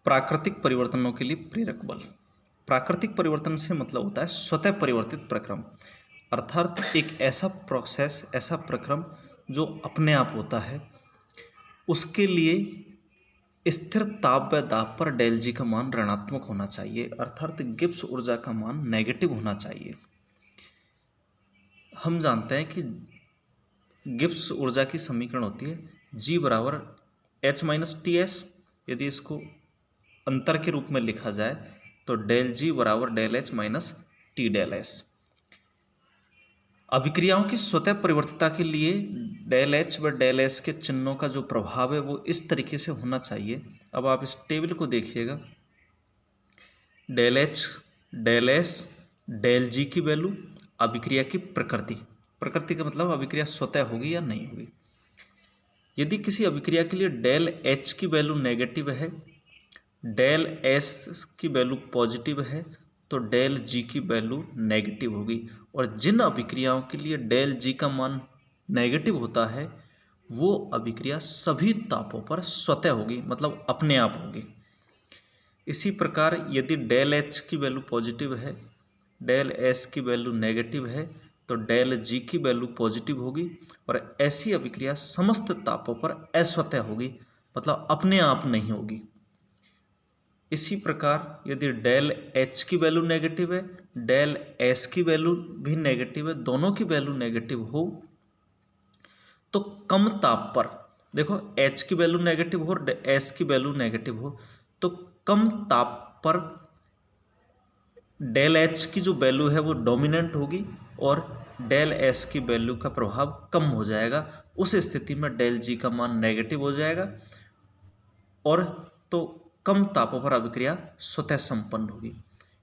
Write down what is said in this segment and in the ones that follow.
प्राकृतिक परिवर्तनों के लिए प्रेरक बल। प्राकृतिक परिवर्तन से मतलब होता है स्वतः परिवर्तित प्रक्रम, अर्थात एक ऐसा प्रोसेस, ऐसा प्रक्रम जो अपने आप होता है। उसके लिए स्थिर ताप व दाब पर डेल जी का मान ऋणात्मक होना चाहिए, अर्थात गिब्स ऊर्जा का मान नेगेटिव होना चाहिए। हम जानते हैं कि गिब्स ऊर्जा की समीकरण होती है G बराबर H माइनस टी एस। यदि इसको अंतर के रूप में लिखा जाए तो डेल जी बराबर del H minus T del S. अभिक्रियाओं की स्वतः परिवर्तिता के लिए डेल एच व डेल एस के चिन्हों का जो प्रभाव है वो इस तरीके से होना चाहिए। अब आप इस टेबल को देखिएगा, del H, del S, del G की वैल्यू, अभिक्रिया की प्रकृति। प्रकृति का मतलब अभिक्रिया स्वतः होगी या नहीं होगी। यदि किसी अभिक्रिया के लिए डेल एच की वैल्यू नेगेटिव है, डेल एस की वैल्यू पॉजिटिव है, तो डेल जी की वैल्यू नेगेटिव होगी। और जिन अभिक्रियाओं के लिए डेल जी का मान नेगेटिव होता है वो अभिक्रिया सभी तापों पर स्वतः होगी, मतलब अपने आप होगी। इसी प्रकार यदि डेल एच की वैल्यू पॉजिटिव है, डेल एस की वैल्यू नेगेटिव है, तो डेल जी की वैल्यू पॉजिटिव होगी। और ऐसी अभिक्रिया समस्त तापों पर अस्वतः होगी, मतलब अपने आप नहीं होगी। इसी प्रकार यदि डेल एच की वैल्यू नेगेटिव है, डेल एस की वैल्यू भी नेगेटिव है, दोनों की वैल्यू नेगेटिव हो, तो कम ताप पर, देखो एच की वैल्यू नेगेटिव हो और एस की वैल्यू नेगेटिव हो, तो कम ताप पर डेल एच की जो वैल्यू है वो डोमिनेंट होगी और डेल एस की वैल्यू का प्रभाव कम हो जाएगा। उस स्थिति में डेल जी का मान नेगेटिव हो जाएगा और तो कम तापों पर अभिक्रिया स्वतः संपन्न होगी।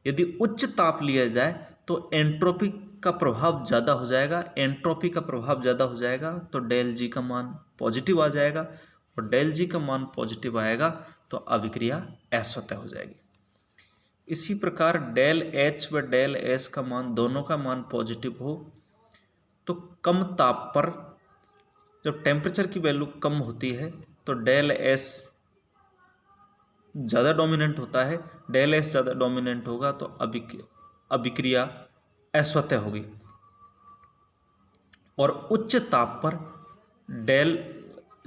यदि उच्च ताप लिया जाए तो एंट्रोपी का प्रभाव ज़्यादा हो जाएगा। एंट्रोपी का प्रभाव ज़्यादा हो जाएगा तो डेल जी का मान पॉजिटिव आ जाएगा, और डेल जी का मान पॉजिटिव आएगा तो अभिक्रिया अस्वतः हो जाएगी। इसी प्रकार डेल एच व डेल एस का मान, दोनों का मान पॉजिटिव हो, तो कम ताप पर जब टेम्परेचर की वैल्यू कम होती है तो डेल एस ज़्यादा डोमिनेंट होता है, डेल एस ज़्यादा डोमिनेंट होगा तो अभिक्रिया अस्वतः होगी। और उच्च ताप पर डेल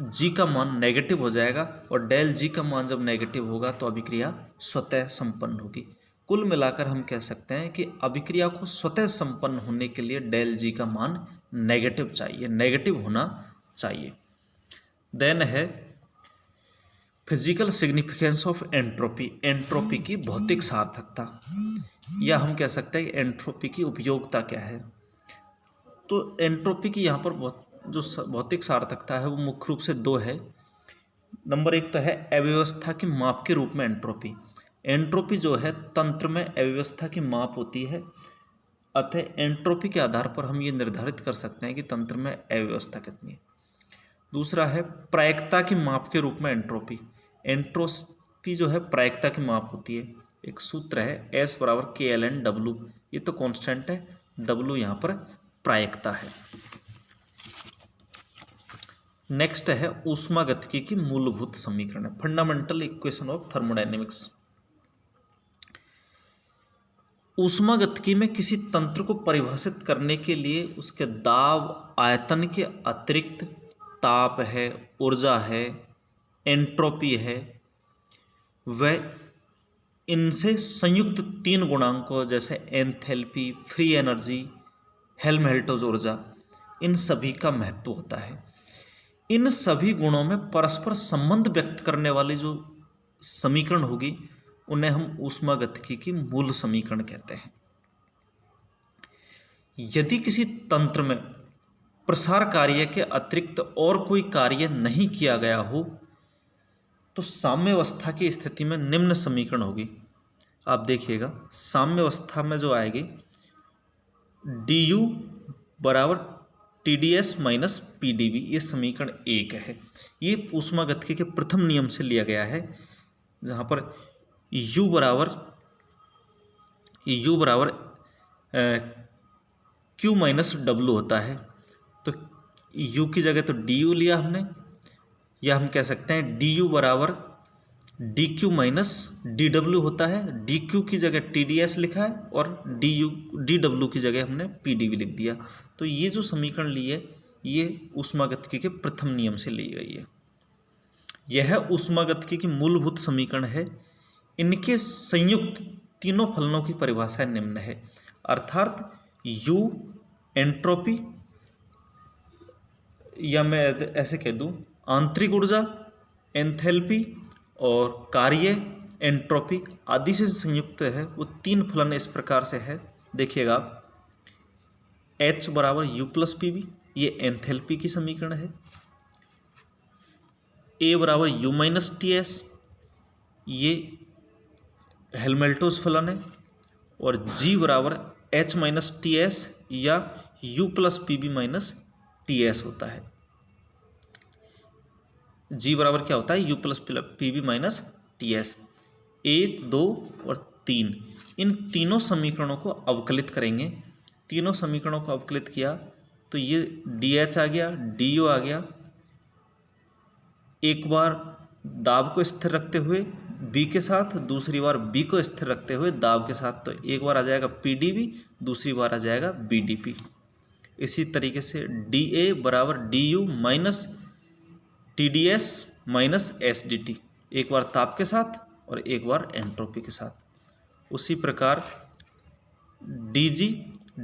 जी का मान नेगेटिव हो जाएगा, और डेल जी का मान जब नेगेटिव होगा तो अभिक्रिया स्वतः संपन्न होगी। कुल मिलाकर हम कह सकते हैं कि अभिक्रिया को स्वतः संपन्न होने के लिए डेल जी का मान नेगेटिव चाहिए, नेगेटिव होना चाहिए। देन है physical significance of entropy, entropy की भौतिक सार्थकता, या हम कह सकते हैं कि एंट्रोपी की उपयोगिता क्या है। तो एंट्रोपी की यहाँ पर जो भौतिक सार्थकता है वो मुख्य रूप से दो है। नंबर एक तो है अव्यवस्था के माप के रूप में एंट्रोपी। एंट्रोपी जो है तंत्र में अव्यवस्था की माप होती है, अतः एंट्रोपी के आधार पर हम ये निर्धारित कर सकते हैं कि तंत्र में अव्यवस्था कितनी है। दूसरा है प्रायिकता की माप के रूप में एंट्रोपी। एंट्रोपी जो है प्रायिकता की माप होती है। एक सूत्र है S बराबर KLN W, ये तो कांस्टेंट है, W यहाँ पर प्रायिकता है। नेक्स्ट है ऊष्मागतिकी की मूलभूत समीकरण, फंडामेंटल इक्वेशन ऑफ थर्मोडायनेमिक्स। ऊष्मागतिकी में किसी तंत्र को परिभाषित करने के लिए उसके दाब, आयतन के अतिरिक्त ताप है, ऊर्जा है, एंट्रोपी है, वह इनसे संयुक्त तीन गुणांकों जैसे एंथैल्पी, फ्री एनर्जी, हेल्महोल्ट्ज़ ऊर्जा, इन सभी का महत्व होता है। इन सभी गुणों में परस्पर संबंध व्यक्त करने वाली जो समीकरण होगी उन्हें हम ऊष्मागतिकी की मूल समीकरण कहते हैं। यदि किसी तंत्र में प्रसार कार्य के अतिरिक्त और कोई कार्य नहीं किया गया हो तो साम्यावस्था की स्थिति में निम्न समीकरण होगी। आप देखिएगा साम्यावस्था में जो आएगी du बराबर TdS माइनस PdV, ये समीकरण 1 है। ये ऊष्मागतिकी के प्रथम नियम से लिया गया है, जहाँ पर U बराबर Q माइनस W होता है। तो U की जगह तो du लिया हमने, या हम कह सकते हैं du बराबर D Q minus D W होता है। डी क्यू की जगह टी डी एस लिखा है और डी डब्ल्यू की जगह हमने पी डी वी लिख दिया। तो ये जो समीकरण ली है ये ऊष्मागतिकी के प्रथम नियम से ली गई है। यह ऊष्मागतिकी की मूलभूत समीकरण है। इनके संयुक्त तीनों फलनों की परिभाषा निम्न है, अर्थात यू एंट्रोपी, या मैं ऐसे कह दूं आंतरिक ऊर्जा, एंथैल्पी और कार्य एंट्रोपी आदि से संयुक्त है। वो तीन फलन इस प्रकार से है, देखिएगा H बराबर यू प्लस पी वी, ये एंथैल्पी की समीकरण है। A बराबर यू माइनस टी एस, ये हेल्महोल्ट्ज़ फलन है। और G बराबर H माइनस टी एस या U plus P B minus T S होता है। G बराबर क्या होता है? U plus P B minus T S. 1, 2 और 3, इन तीनों समीकरणों को अवकलित करेंगे। तीनों समीकरणों को अवकलित किया तो ये DH आ गया, DU आ गया। एक बार दाब को स्थिर रखते हुए B के साथ, दूसरी बार B को स्थिर रखते हुए दाब के साथ, तो एक बार आ जाएगा PdV, दूसरी बार आ जाएगा BDP। इसी तरीके से DA बराबर DU minus TDS minus SDT, एक बार ताप के साथ और एक बार एंट्रोपी के साथ। उसी प्रकार DG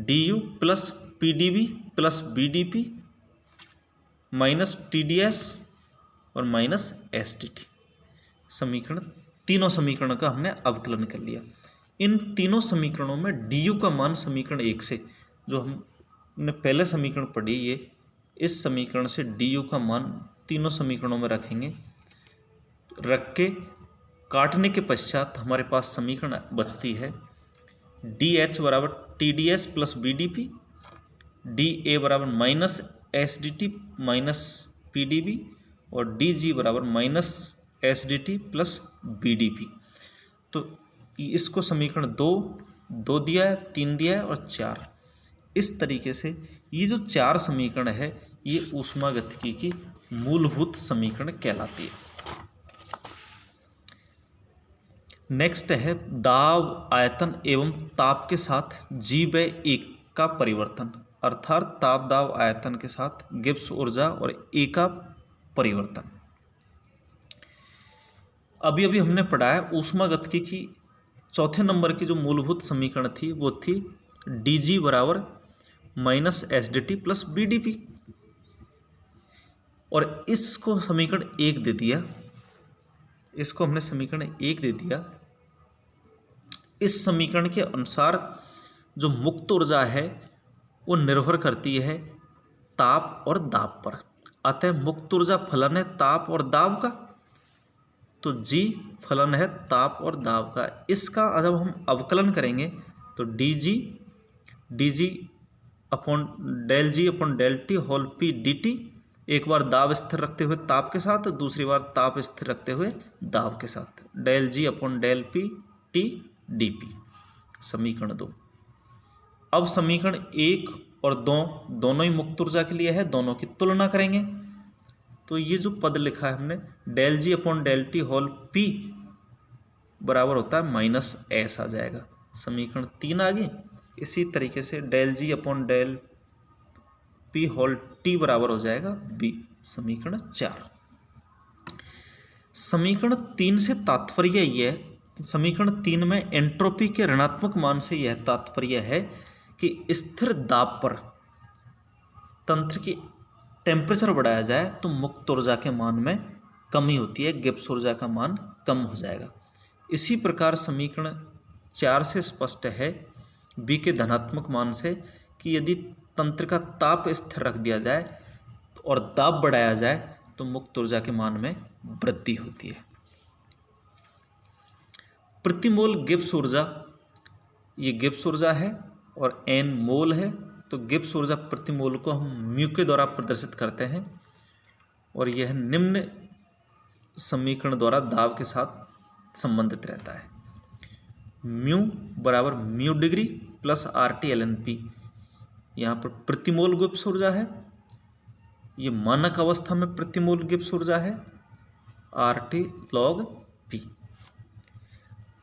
DU plus PdV plus BDP minus TDS और माइनस SDT। समीकरण, तीनों समीकरणों का हमने अवकलन कर लिया। इन तीनों समीकरणों में DU का मान समीकरण 1 से, जो हमने पहले समीकरण पढ़ी, ये इस समीकरण से DU का मान तीनों समीकरणों में रखेंगे। रख के काटने के पश्चात हमारे पास समीकरण बचती है DH बराबर TDS प्लस BDP, DA बराबर माइनस SDT माइनस PdV और DG बराबर माइनस SDT प्लस BDP। तो इसको समीकरण 2 दिया है, 3 दिया है और 4। इस तरीके से ये जो 4 समीकरण है ये ऊष्मागतिकी की मूलभूत समीकरण कहलाती है। नेक्स्ट है दाब, आयतन एवं ताप के साथ G/A का परिवर्तन, अर्थात ताप, दाब, आयतन के साथ गिब्स ऊर्जा और A का परिवर्तन। अभी अभी हमने पढ़ा है ऊष्मागतिकी की चौथे नंबर की जो मूलभूत समीकरण थी वो थी DG बराबर माइनस SDT प्लस BDP, और इसको समीकरण 1 दे दिया। इसको हमने समीकरण 1 दे दिया। इस समीकरण के अनुसार जो मुक्त ऊर्जा है वो निर्भर करती है ताप और दाब पर। अतः मुक्त ऊर्जा फलन है ताप और दाब का, तो G फलन है ताप और दाब का। इसका जब हम अवकलन करेंगे तो DG upon del G upon del T whole P dt, एक बार दाब स्थिर रखते हुए ताप के साथ, दूसरी बार ताप स्थिर रखते हुए दाब के साथ, del G upon del P T dP, समीकरण 2। अब समीकरण 1 और 2 दोनों ही मुक्त ऊर्जा के लिए है, दोनों की तुलना करेंगे तो ये जो पद लिखा है हमने del G upon del T whole P बराबर होता है माइनस S आ जाएगा, समीकरण 3 आ गई। इसी तरीके से del G upon del P whole T बराबर हो जाएगा B, समीकरण 4। समीकरण 3 से तात्पर्य यह, समीकरण 3 में एंट्रोपी के ऋणात्मक मान से यह तात्पर्य है कि स्थिर दाब पर तंत्र की टेम्परेचर बढ़ाया जाए तो मुक्त ऊर्जा के मान में कमी होती है, गिब्स ऊर्जा का मान कम हो जाएगा। इसी प्रकार समीकरण 4 से स्पष्ट है B के धनात्मक मान से कि यदि तंत्र का ताप स्थिर रख दिया जाए और दाब बढ़ाया जाए तो मुक्त ऊर्जा के मान में वृद्धि होती है। प्रति मोल गिब्स ऊर्जा, ये गिब्स ऊर्जा है और N मोल है, तो गिब्स ऊर्जा प्रति मोल को हम म्यू के द्वारा प्रदर्शित करते हैं और यह निम्न समीकरण द्वारा दाब के साथ संबंधित रहता है। म्यू बराबर mu degree plus RT ln P, यहाँ पर प्रति मोल गिब्स ऊर्जा है, ये मानक अवस्था में प्रति मोल गिब्स ऊर्जा है, RT log P।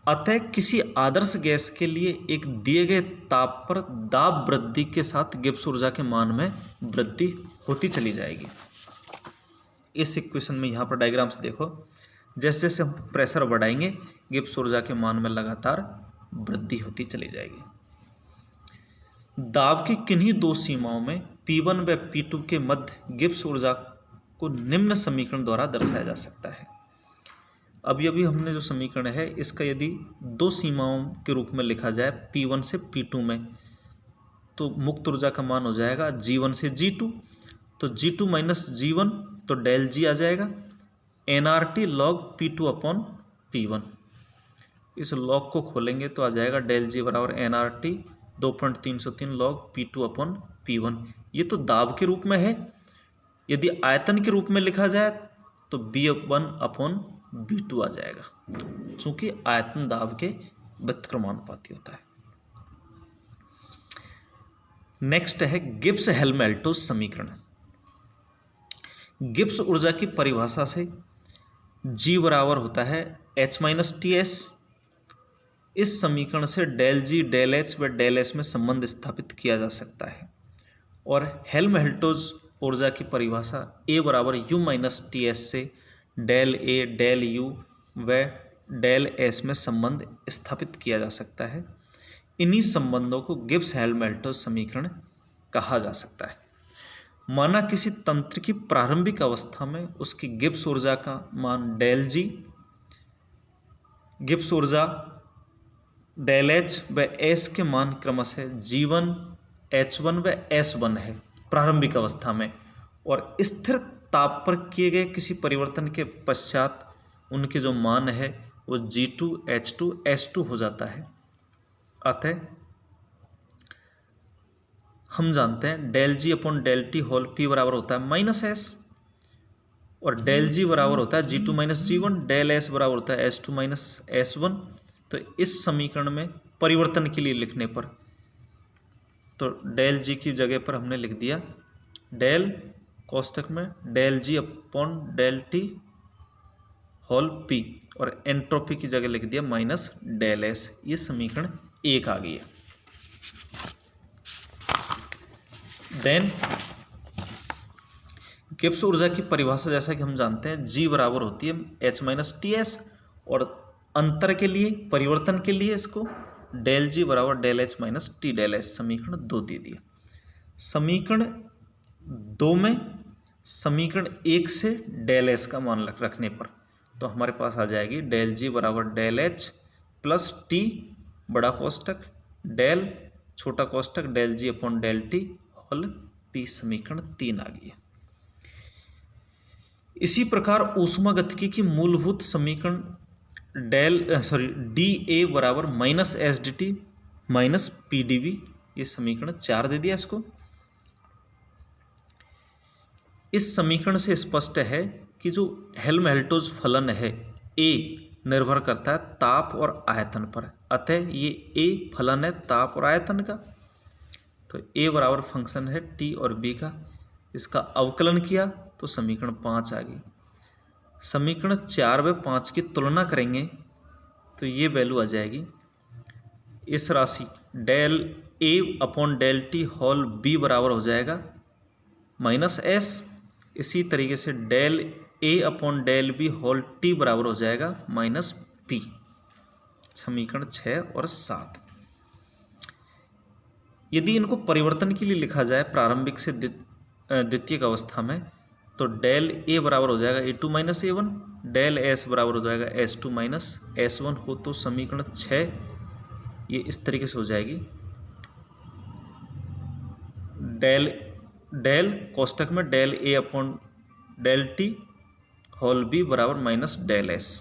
अतः किसी आदर्श गैस के लिए एक दिए गए ताप पर दाब वृद्धि के साथ गिब्स ऊर्जा के मान में वृद्धि होती चली जाएगी। इस इक्वेशन में यहाँ पर डायग्राम से देखो, जैसे जैसे हम प्रेशर बढ़ाएंगे गिब्स ऊर्जा के मान में लगातार वृद्धि होती चली जाएगी। दाब की किन्हीं दो सीमाओं में P1 व P2 के मध्य गिब्स ऊर्जा को निम्न समीकरण द्वारा दर्शाया जा सकता है। अभी हमने जो समीकरण है इसका यदि दो सीमाओं के रूप में लिखा जाए P1 से P2 में, तो मुक्त ऊर्जा का मान हो जाएगा G1 से G2, तो G2 माइनस G1 तो डेल G आ जाएगा, nRT log P2 upon P1। इस लॉग को खोलेंगे तो आ जाएगा डेल G बराबर nRT 2.303 log P2 upon P1। ये तो दाब के रूप में है। यदि आयतन के रूप में लिखा जाए तो B1 अपॉन B2 आ जाएगा, चूंकि आयतन दाब के व्युत्क्रमानुपाती होता है। नेक्स्ट है गिब्स हेल्महोल्ट्ज़ समीकरण। गिब्स ऊर्जा की परिभाषा से G बराबर होता है H माइनस TS। इस समीकरण से डेल G डेल H व डेल S में संबंध स्थापित किया जा सकता है और हेल्महोल्ट्ज़ ऊर्जा की परिभाषा A बराबर U माइनस TS से डेल A डेल U व डेल S में संबंध स्थापित किया जा सकता है। इन्हीं संबंधों को गिब्स हेल्महोल्ट्ज़ समीकरण कहा जा सकता है। माना किसी तंत्र की प्रारंभिक अवस्था में उसकी गिब्स ऊर्जा का मान डेल G, गिब्स ऊर्जा डेल H व S के मान क्रमशः G1, H1 व S1 है प्रारंभिक अवस्था में, और स्थिर ताप पर किए गए किसी परिवर्तन के पश्चात उनके जो मान है वो G2, H2, S2 हो जाता है। अतः हम जानते हैं del G upon del T whole P बराबर होता है माइनस S, और डेल G बराबर होता है G2 minus G1, del S बराबर होता है S2 माइनस S1। तो इस समीकरण में परिवर्तन के लिए लिखने पर तो डेल G की जगह पर हमने लिख दिया डेल कोष्ठक में del G upon del T whole P, और एंट्रोपी की जगह लिख दिया माइनस डेल S। ये समीकरण 1 आ गई है। देन गिब्स ऊर्जा की परिभाषा जैसा कि हम जानते हैं G बराबर होती है H माइनस TS, और अंतर के लिए परिवर्तन के लिए इसको डेल G बराबर del H minus T del S। समीकरण 2 दे दिया। समीकरण 2 में समीकरण 1 से डेल S का मान रखने पर तो हमारे पास आ जाएगी डेल G बराबर डेल H प्लस T बड़ा कोष्ठक डेल छोटा कोष्ठक del G upon del T whole P। समीकरण 3 आ गई है। इसी प्रकार ऊष्मागतिकी की मूलभूत समीकरण डी ए बराबर minus S D T minus P D V, ये समीकरण 4 दे दिया इसको। इस समीकरण से स्पष्ट है कि जो हेल्महोल्ट्ज़ फलन है ए निर्भर करता है ताप और आयतन पर, अतः ये ए फलन है ताप और आयतन का। तो ए बराबर फंक्शन है टी और बी का, इसका अवकलन किया तो समीकरण 5 आ गई। समीकरण 4 व 5 की तुलना करेंगे तो ये वैल्यू आ जाएगी, इस राशि del A upon del T whole B बराबर हो जाएगा माइनस एस। इसी तरीके से del A upon del B whole T बराबर हो जाएगा माइनस पी। समीकरण 6 और 7। यदि इनको परिवर्तन के लिए लिखा जाए प्रारंभिक से द्वितीयक अवस्था में तो डेल ए बराबर हो जाएगा A2 minus A1, del S बराबर हो जाएगा S2 माइनस S1 हो, तो समीकरण 6 ये इस तरीके से हो जाएगी डेल कोष्ठक में del A upon del T whole B बराबर माइनस डेल S।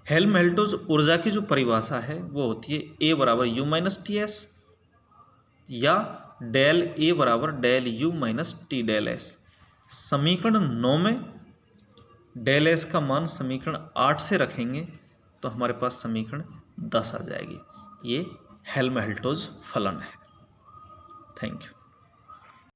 हेल्महोल्ट्ज़ ऊर्जा की जो परिभाषा है वो होती है A बराबर U माइनस TS या डेल ए बराबर del U minus T del S. समीकरण 9 में डेल एस का मान समीकरण 8 से रखेंगे तो हमारे पास समीकरण 10 आ जाएगी। ये हेल्महोल्ट्ज़ फलन है। Thank you.